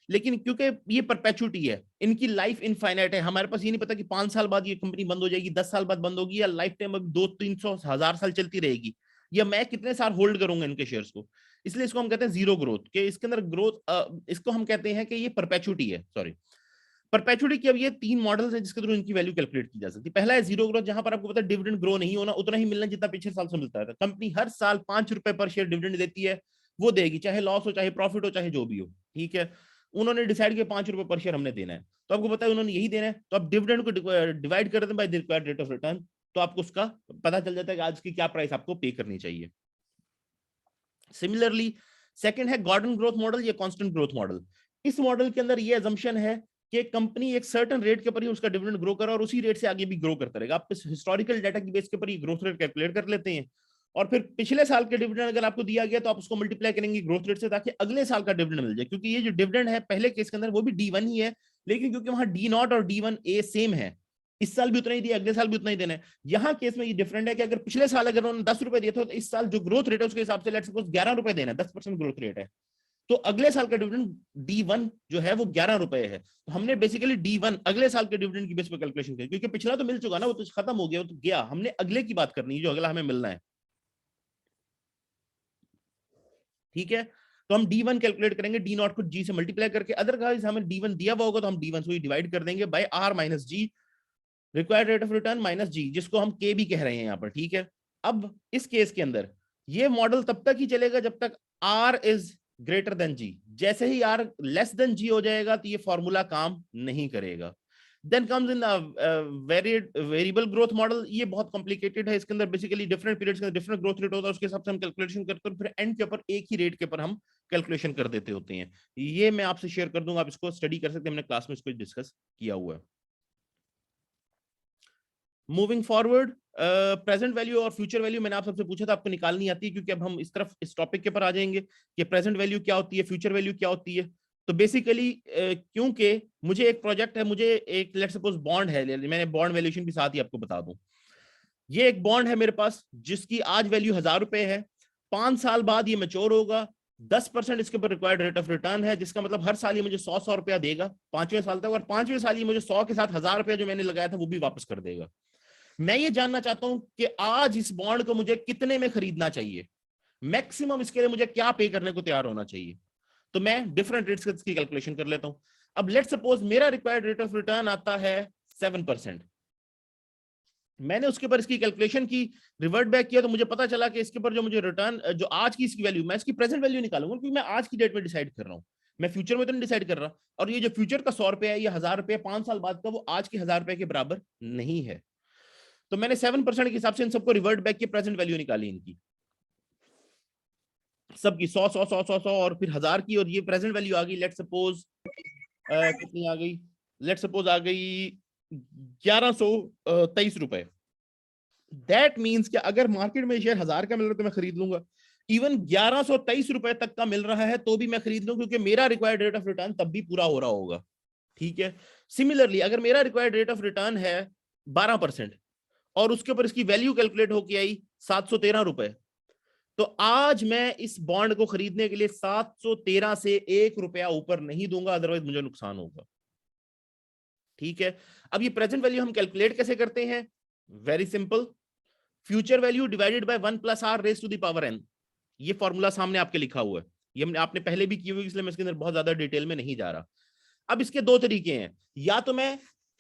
लेकिन क्योंकि ये परपेचुटी है, इनकी लाइफ इनफाइनाइट है, हमारे पास ये नहीं पता कि 5 साल बाद ये कंपनी बंद हो जाएगी, 10 साल बाद बंद होगी, या लाइफ टाइम अब 200-300-1000 साल चलती रहेगी, या मैं कितने साल होल्ड करूंगा इनके शेयर्स को। इसलिए इसको हम कहते हैं जीरो ग्रोथ, के इसके अंदर ग्रोथ, इसको हम कहते हैं कि ये परपेचुटी है, सॉरी परपेचुटी की। अब ये तीन मॉडल्स हैं जिसके थ्रू इनकी वैल्यू कैलकुलेट की जा सकती है। पहला है जीरो ग्रोथ, जहां पर आपको पता है डिविडेंड ग्रो नहीं होना, उतना ही मिलना जितना पिछले साल से मिलता है। कंपनी हर साल 5 रुपए पर शेयर डिविडेंड देती है, वो देगी, चाहे लॉस हो चाहे प्रॉफिट हो चाहे जो भी हो, ठीक है। उन्होंने डिसाइड किया 5 रुपए पर शेयर हमने देना है, तो आपको पता है उन्होंने यही देना है, तो आप डिविडेंड को डिवाइड कर देते हैं by the required rate of return, तो आपको उसका पता चल जाता है कि आज की क्या प्राइस आपको पे करनी चाहिए। सिमिलरली सेकंड है गॉर्डन ग्रोथ मॉडल या कांस्टेंट ग्रोथ मॉडल। इस मॉडल के अंदर ये अजम्पशन है कि कंपनी एक सर्टेन रेट के ऊपर ही उसका डिविडेंड ग्रो कर और उसी रेट से आगे भी ग्रो करता रहेगा। आप इस हिस्टोरिकल डाटा की बेस के ऊपर ये ग्रोथ रेट कैलकुलेट कर लेते हैं, और फिर पिछले साल के डिविडेंड अगर आपको दिया गया तो आप उसको मल्टीप्लाई करेंगे ग्रोथ रेट से, ताकि अगले साल का डिविडेंड मिल जाए। क्योंकि ये जो डिविडेंड है पहले केस के अंदर वो भी D1 ही है, लेकिन क्योंकि वहां D0 और D1A सेम है, इस साल भी उतना ही दिया, अगले साल भी उतना ही देना है। यहाँ केस में ये डिफरेंट है कि अगर पिछले साल अगर उन्होंने 10 रुपए दिए थे, तो इस साल जो ग्रोथ रेट है उसके हिसाब से लेट्स सपोज 11 रुपए देना है, 10% ग्रोथ रेट है, तो अगले साल का डिविडेंड D1 जो है वो 11 रुपए है। तो हमने बेसिकली D1 अगले साल के डिविडेंड की बेस पर कैलकुलेशन की, क्योंकि पिछला तो मिल चुका ना, वो तो खत्म हो गया, वो तो गया, हमने अगले की बात करनी है जो अगला हमें मिलना है, ठीक है। तो हम D1 कैलकुलेट करेंगे, D0 को G से मल्टीप्लाई करके, अदरवाइज हमें D1 दिया हुआ होगा तो हम D1 से डिवाइड कर देंगे by R minus G, required rate of return minus G, जिसको हम K भी कह रहे हैं यहाँ पर, ठीक है। अब इस केस के अंदर ये मॉडल तब तक ही चलेगा जब तक R is greater than G। जैसे ही R लेस देन G हो जाएगा तो ये फॉर्मूला काम नहीं करेगा। Then comes in variable growth model, ये बहुत कॉम्प्लिकेटेड है, इसके अंदर बेसिकली डिफरेंट पीरियड्स के डिफरेंट ग्रोथ रेट होता है, उसके हिसाब से हम कैलकुलेशन करते हैं, फिर एंड के ऊपर एक ही रेट के ऊपर हम कैलकुलेशन कर देते होते हैं। ये मैं आपसे शेयर कर दूंगा, आप इसको स्टडी कर सकते हैं, हमने क्लास में इसको डिस्कस किया हुआ है। मूविंग फॉरवर्ड, प्रेजेंट वैल्यू और फ्यूचर वैल्यू मैंने आप सबसे पूछा था, आपको निकालनी आती है, क्योंकि अब हम इस तरफ इस टॉपिक के ऊपर आ जाएंगे कि प्रेजेंट वैल्यू क्या होती है, फ्यूचर वैल्यू क्या होती है। तो बेसिकली क्योंकि मुझे एक प्रोजेक्ट है, मुझे एक लेट्स सपोज बॉन्ड है, मैंने बॉन्ड वैल्यूएशन के साथ ही आपको बता दूं, ये एक बॉन्ड है मेरे पास जिसकी आज वैल्यू 1000 रुपए है, 5 साल बाद ये मैच्योर होगा, 10% इसके ऊपर रिक्वायर्ड रेट ऑफ रिटर्न है, जिसका मतलब हर साल ये मुझे 100 रुपया देगा 5वें साल तक, और 5वें साल ये मुझे 100 के साथ 1000 रुपया जो मैंने लगाया था वो भी वापस कर देगा। मैं ये जानना चाहता हूं कि आज इस बॉन्ड को मुझे कितने में खरीदना चाहिए, मैक्सिमम इसके लिए मुझे क्या पे करने को तैयार होना चाहिए। तो मैं डिफरेंट रेट्स की कैलकुलेशन कर लेता हूं। अब लेट्स सपोज मेरा रिक्वायर्ड रेट ऑफ रिटर्न आता है 7%, मैंने उसके ऊपर इसकी कैलकुलेशन की, रिवर्ट बैक किया, तो मुझे पता चला कि इसके ऊपर जो मुझे रिटर्न, जो आज की इसकी वैल्यू, मैं इसकी प्रेजेंट वैल्यू निकालूंगा, क्योंकि मैं आज की डेट में डिसाइड कर रहा हूं, मैं फ्यूचर में तो नहीं डिसाइड कर रहा। और ये जो फ्यूचर का 100 रुपया है या 1000 रुपया 5 साल बाद का, वो आज के 1000 रुपए के बराबर नहीं है। तो मैंने 7% के हिसाब से इन सबको रिवर्ट बैक की प्रेजेंट वैल्यू निकाली, इनकी सबकी 100 100 100 100 100 और फिर 1000 की, और ये प्रेजेंट वैल्यू आ गई लेट्स सपोज कितनी आ गई, लेट्स सपोज आ गई 1123 रुपए। दैट मीन्स कि अगर मार्केट में शेयर 1000 का मिल रहा है तो मैं खरीद लूंगा, इवन 1123 रुपए तक का मिल रहा है तो भी मैं खरीद लूं, क्योंकि मेरा रिक्वायर्ड रेट ऑफ रिटर्न तब भी पूरा हो रहा होगा, ठीक है। सिमिलरली अगर मेरा रिक्वायर्ड रेट ऑफ रिटर्न है 12% और उसके ऊपर इसकी वैल्यू कैलकुलेट होकर आई 713 रुपए, तो आज मैं इस बॉन्ड को खरीदने के लिए 713 से 1 रुपया ऊपर नहीं दूंगा, अदरवाइज मुझे नुकसान होगा। ठीक है, अब ये प्रेजेंट वैल्यू हम कैलकुलेट कैसे करते हैं? Very simple, future value divided by 1 plus R raise to the power N. ये फॉर्मूला सामने आपके लिखा हुआ है, ये हमने आपने पहले भी की हुई, इसलिए मैं इसके अंदर बहुत ज्यादा डिटेल में नहीं जा रहा। अब इसके दो तरीके हैं, या तो मैं,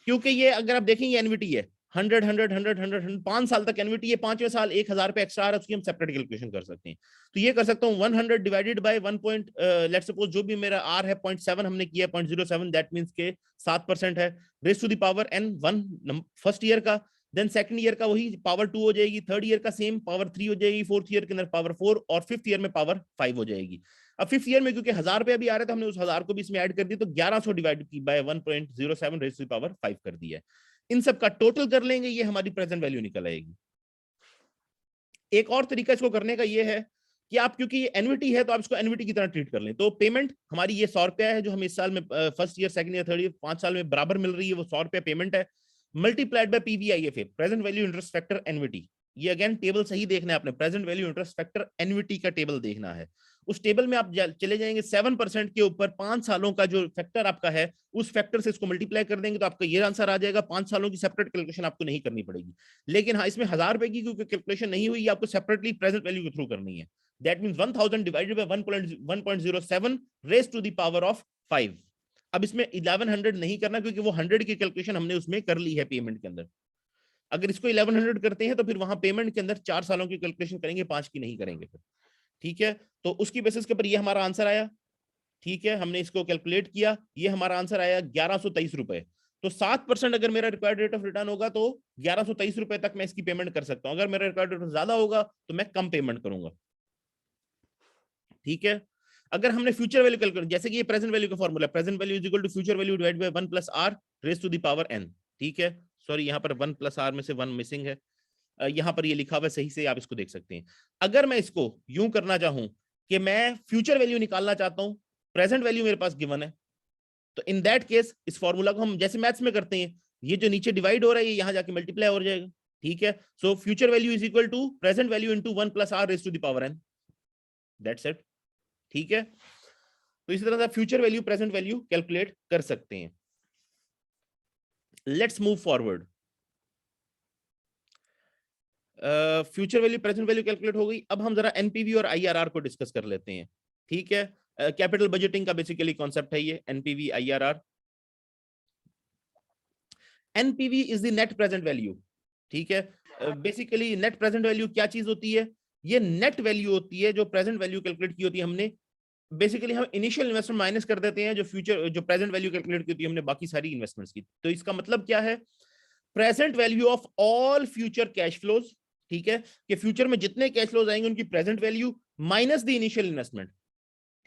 क्योंकि ये अगर आप देखेंगे एनवीटी है 100 5 साल तक एनवीटी है, 5वें साल 1000 पे एक्स्ट्रा आ रहा है, उसकी हम सेपरेट कैलकुलेशन कर सकते हैं। तो ये कर सकता हूँ 100 divided by 1 point, let's suppose जो भी मेरा आर है 0.7 हमने किया 0.07, दैट मींस के 7% है, raise to the power N 1 first year का, देन सेकंड ईयर का वही पावर 2 हो जाएगी, थर्ड ईयर का सेम पावर 3 हो जाएगी, फोर्थ ईयर के अंदर पावर 4 और फिफ्थ ईयर में पावर 5 हो जाएगी। अब फिफ्थ ईयर में क्योंकि 1000 रुपया भी आ रहा था, हमने उस 1000 को भी इसमें ऐड कर दिया, तो 1100 डिवाइड की by 1.07 raise to the power 5 कर दिया है। इन सब का टोटल कर लेंगे, ये हमारी प्रेजेंट वैल्यू निकल आएगी। एक और तरीका इसको करने का ये है कि आप, क्योंकि ये एनवीटी है तो आप इसको एनवीटी की तरह ट्रीट कर लें। तो पेमेंट हमारी ये 100 रुपया है जो हमें इस साल में first year, second year, third year 5 साल में बराबर मिल रही है, वो 100 रुपया पेमेंट है, multiplied by PVIFA, present value interest factor NVT. ये अगेन टेबल सही देखना है आपने, present value interest factor NVT का टेबल देखना है। उस टेबल में आप चले जाएंगे 7% के ऊपर 5 सालों का जो फैक्टर आपका है, उस फैक्टर से इसको मल्टीप्लाई कर देंगे तो आपका ये आंसर आ जाएगा। 5 सालों की सेपरेट कैलकुलेशन आपको नहीं करनी पड़ेगी। लेकिन हाँ, इसमें 1000 रुपए की क्योंकि कैलकुलेशन नहीं हुई, आपको सेपरेटली प्रेजेंट वैल्यू के थ्रू करनी है। That means 1000 divided by 1.07 raise to the power of 5। अब इसमें 1100 नहीं करना क्योंकि वो 100 की कैलकुलेशन हमने उसमें कर ली है पेमेंट के अंदर। अगर इसको 1100 करते हैं तो फिर वहां पेमेंट के अंदर 4 सालों की कैलकुलेशन करेंगे, 5 की नहीं करेंगे फिर। ठीक है, तो उसकी बेसिस के ऊपर ये हमारा आंसर आया। ठीक है, हमने इसको कैलकुलेट किया, ये हमारा आंसर आया 1123 रुपए। तो 7% अगर मेरा रिक्वायर्ड रेट ऑफ रिटर्न होगा तो 1123 रुपए तक मैं इसकी पेमेंट कर सकता हूं। अगर मेरा रिक्वायर्ड रेट ज्यादा होगा तो मैं कम पेमेंट करूंगा। ठीक है, अगर हमने फ्यूचर वैल्यू कैलकुलेट, जैसे कि ये प्रेजेंट वैल्यू का formula, present value is equal to future value divide by 1 plus R raise to the power N. ठीक है, सॉरी यहाँ पर 1 प्लस आर में से 1 मिसिंग है, यहां पर ये लिखा हुआ है सही से, आप इसको देख सकते हैं। अगर मैं इसको यूं करना चाहूं कि मैं फ्यूचर वैल्यू निकालना चाहता हूं, प्रेजेंट वैल्यू मेरे पास गिवन है, तो इन दैट केस इस फॉर्मूला को हम जैसे मैथ्स में करते हैं, ये जो नीचे डिवाइड हो रहा है ये यहां जाके मल्टीप्लाई हो जाएगा। ठीक है, so future value is equal to present value into 1 plus R raise to the power N, that's it. ठीक है, तो इसी तरह से future value present value calculate कर सकते हैं। Let's move forward. Future value present value calculate हो गई, अब हम जरा एनपीवी और आईआरआर को डिस्कस कर लेते हैं। ठीक है, कैपिटल बजटिंग का बेसिकली कॉन्सेप्ट है ये NPV IRR. NPV is the net present value. ठीक है, बेसिकली नेट प्रेजेंट वैल्यू क्या चीज होती है? ये नेट वैल्यू होती है जो प्रेजेंट वैल्यू कैलकुलेट की होती है हमने। बेसिकली हम इनिशियल इन्वेस्टमेंट माइनस कर देते हैं, जो फ्यूचर जो प्रेजेंट वैल्यू कैलकुलेट की होती है हमने बाकी सारी इन्वेस्टमेंट्स की। तो इसका मतलब क्या है? Present value of all future cash flows. ठीक है, कि फ्यूचर में जितने कैश फ्लोज आएंगे उनकी present value minus the initial investment.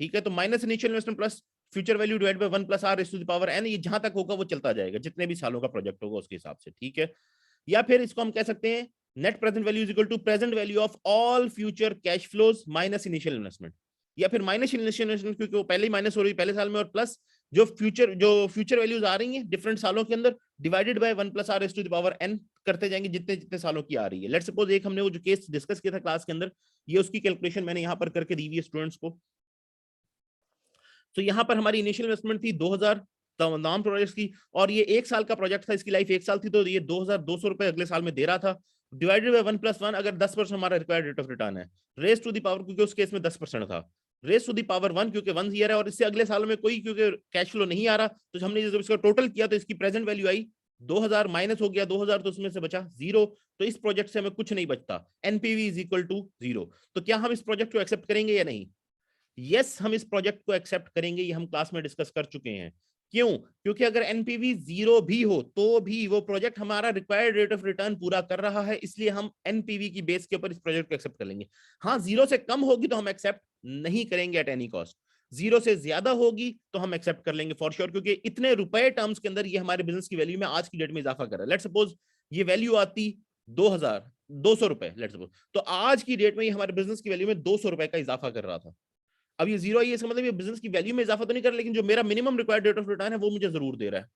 ठीक है, तो minus initial investment plus future value divide by 1 plus R raise to the power N, ये जहां तक होगा वो चलता जाएगा, जितने भी सालों का प्रोजेक्ट होगा उसके हिसाब से। ठीक है, या फिर इसको हम कह सकते हैं net present value is equal to present value of all future cash flows minus initial investment, या फिर माइनस इनिशियल इन्वेस्टमेंट क्योंकि वो पहले ही माइनस हो रही है पहले साल में, और प्लस जो फ्यूचर वैल्यूज आ रही हैं डिफरेंट सालों के अंदर, divided by 1 plus R raise to the power N करते जाएंगे जितने जितने सालों की आ रही है। लेट्स सपोज एक हमने वो जो केस डिस्कस किया था क्लास के अंदर, ये उसकी कैलकुलेशन मैंने यहां पर करके दी हुई है स्टूडेंट्स को। तो यहाँ पर हमारी इनिशियल इन्वेस्टमेंट थी 2000 तमाम प्रोजेक्ट्स की, और ये 1 साल का प्रोजेक्ट था, इसकी लाइफ 1 साल थी, तो ये 2200 रुपए अगले साल में दे रहा था, डिवाइडेड बाय 1 प्लस 1, अगर 10% हमारा रिक्वायर्ड रेट ऑफ रिटर्न है, रेज टू द पावर, क्योंकि उस केस में 10% था, रेज टू द पावर 1 क्योंकि 1 ईयर है और इससे अगले सालों में कोई क्योंकि कैश फ्लो नहीं आ रहा, तो हमने जब इसका टोटल किया तो इसकी प्रेजेंट वैल्यू आई 2000 माइनस हो गया 2000, तो उसमें से बचा 0, तो इस प्रोजेक्ट से हमें कुछ नहीं बचता, एनपीवी इज इक्वल टू 0। तो क्या हम इस प्रोजेक्ट को एक्सेप्ट करेंगे या नहीं? यस, हम इस प्रोजेक्ट को एक्सेप्ट करेंगे, ये हम क्लास में डिस्कस कर चुके हैं। क्यों? क्योंकि अगर एनपीवी 0 भी हो तो भी वो प्रोजेक्ट हमारा रिक्वायर्ड रेट ऑफ रिटर्न पूरा कर रहा है, इसलिए हम एनपीवी की बेस के ऊपर इस प्रोजेक्ट को एक्सेप्ट कर लेंगे। हाँ, 0 से कम होगी तो हम एक्सेप्ट नहीं करेंगे एट एनी कॉस्ट, 0 से ज्यादा होगी तो हम एक्सेप्ट कर लेंगे फॉर श्योर, क्योंकि इतने रुपए टर्म्स के अंदर ये हमारे बिजनेस की वैल्यू में आज की डेट में इजाफा कर रहा है। लेट्स सपोज ये वैल्यू आती 2200 रुपए, लेट्स सपोज, तो आज की डेट में ये हमारे बिजनेस की वैल्यू में 200 रुपए का इजाफा कर रहा था। अब ये 0 है, इसका मतलब ये बिजनेस की वैल्यू में इजाफा तो नहीं कर रहा, लेकिन जो मेरा minimum required rate of return है वो मुझे जरूर दे रहा है,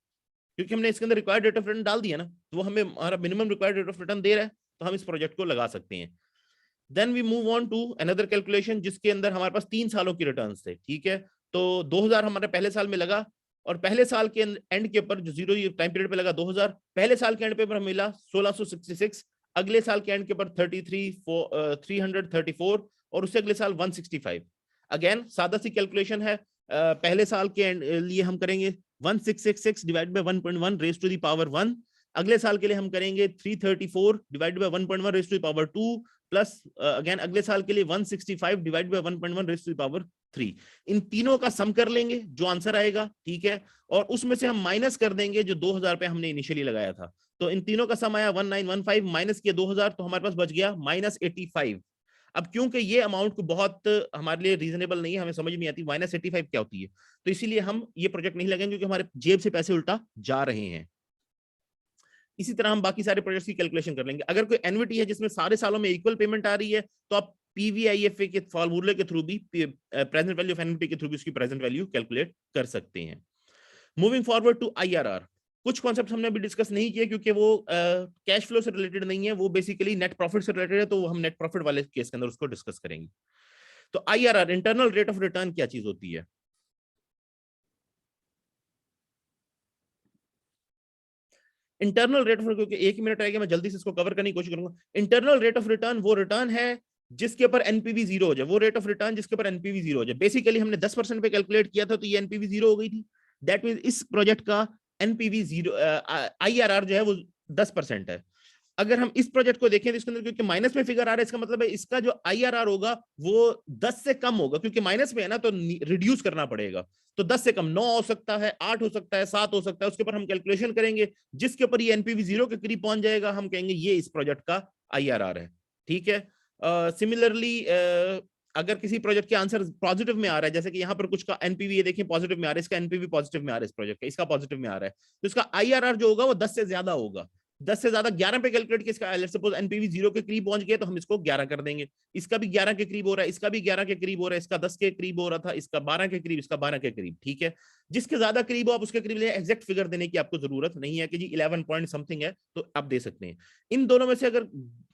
क्योंकि हमने इसके अंदर रिक्वायर्ड रेट ऑफ रिटर्न डाल दिया ना, तो वो हमें हमारा minimum required rate of return दे रहा है, तो हम इस प्रोजेक्ट को लगा सकते हैं। Then we move on to another calculation जिसके अंदर हमारे पास 3 सालों की रिटर्न थे, ठीक है। तो 2000 हमारे पहले साल में लगा, और पहले साल के एंड के ऊपर जो जीरो टाइम पीरियड पे लगा 2000, पहले साल के एंड पे हमें मिला 1666, अगले साल के एंड के ऊपर 334, और उससे अगले साल 165। अगेन सादा सी कैलकुलेशन है, पहले साल के लिए हम करेंगे 1666 divide by 1.1 raise to the power 1, अगले साल के लिए हम करेंगे 334 divide by 1.1 raise to the power 2, plus again अगले साल के लिए 165 divide by 1.1 raise to the power 3। इन तीनों का सम कर लेंगे जो आंसर आएगा, ठीक है, और उसमें से हम माइनस कर देंगे जो 2000 पे हमने इनिशियली लगाया था। तो इन तीनों का सम आया 1915, माइनस किया 2000, तो हमारे पास बच गया -85। अब क्योंकि ये अमाउंट को बहुत हमारे लिए रीजनेबल नहीं है, हमें समझ नहीं आती -85 क्या होती है, तो इसीलिए हम ये प्रोजेक्ट नहीं लगाएंगे क्योंकि हमारे जेब से पैसे उल्टा जा रहे हैं। इसी तरह हम बाकी सारे प्रोजेक्ट्स की कैलकुलेशन कर लेंगे। अगर कोई एन्युटी है जिसमें सारे सालों में इक्वल पेमेंट आ रही है, तो आप पीवीआईएफए के फॉर्मूले के थ्रू भी, प्रेजेंट वैल्यू ऑफ एन्युटी के थ्रू भी उसकी प्रेजेंट वैल्यू कैलकुलेट कर सकते हैं। मूविंग फॉरवर्ड टू आईआरआर, कुछ कॉन्सेप्ट हमने अभी डिस्कस नहीं किए क्योंकि वो कैश फ्लो से रिलेटेड नहीं है, वो बेसिकली नेट प्रॉफिट से रिलेटेड है, तो हम नेट प्रॉफिट वाले केस के अंदर उसको डिस्कस करेंगे। तो IRR, internal rate of return, क्या चीज होती है? इंटरनल रेट ऑफ, क्योंकि एक ही मिनट रहेगा, मैं जल्दी से इसको कवर करने की कोशिश करूंगा। इंटरनल रेट ऑफ रिटर्न वो रिटर्न है जिसके ऊपर एनपीवी जीरो हो जाए, वो रेट ऑफ रिटर्न जिसके ऊपर एनपीवी जीरो हो जाए। बेसिकली हमने 10% पे कैलकुलेट किया था, तो ये एनपीवी जीरो हो गई थी। दैट मीन इस प्रोजेक्ट का एनपीवी जीरो, आईआरआर जो है वो 10% है। अगर हम इस प्रोजेक्ट को देखें तो इसके अंदर क्योंकि माइनस में फिगर आ रहा है, इसका मतलब है इसका जो आईआरआर होगा वो 10 से कम होगा, क्योंकि माइनस में है ना, तो रिड्यूस करना पड़ेगा। तो 10 से कम 9 हो सकता है, 8 हो सकता है, 7 हो सकता है, उसके ऊपर हम कैलकुलेशन करेंगे, जिसके ऊपर ये एनपीवी जीरो के करीब पहुंच जाएगा, हम कहेंगे ये इस प्रोजेक्ट का आईआरआर है, ठीक है। सिमिलरली अगर किसी प्रोजेक्ट के आंसर पॉजिटिव में आ रहा है, जैसे कि यहाँ पर कुछ का एनपीवी ये देखिए पॉजिटिव में आ रहा है, इसका एनपीवी पॉजिटिव में आ रहा है, इस प्रोजेक्ट का इसका पॉजिटिव में आ रहा है, तो इसका आईआरआर जो होगा वो 10 से ज्यादा होगा। 10 से ज्यादा 11 पे कैलकुलेट किया, इसका लेट्स सपोज एनपीवी जीरो के करीब पहुंच गए, तो हम इसको 11 कर देंगे। इसका भी 11 के करीब हो रहा है, इसका भी 11 के करीब हो रहा है, इसका 10 के करीब हो रहा था, इसका 12 के करीब, इसका 12 के करीब, ठीक है। जिसके ज्यादा करीब हो आप उसके करीब ले, एग्जैक्ट फिगर देने की आपको जरूरत नहीं है कि जी 11 पॉइंट समथिंग है, तो आप दे सकते हैं। इन दोनों में से अगर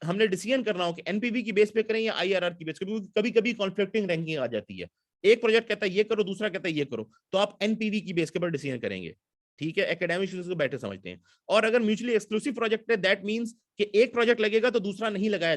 हमने डिसीजन करना हो कि एनपीवी की बेस पे करें या आईआरआर की बेस पे, कभी कभी कॉन्फ्लिक्टिंग रैंकिंग आ जाती है, एक प्रोजेक्ट कहता है ये करो, दूसरा कहता है ये करो, तो आप एनपीवी की बेस के ऊपर डिसीजन करेंगे, ठीक है। एकेडमिक स्टूडेंट्स को बेटर समझते हैं। और अगर म्यूचुअली एक्सक्लूसिव प्रोजेक्ट है, दैट मींस कि एक प्रोजेक्ट लगेगा तो दूसरा नहीं लगाया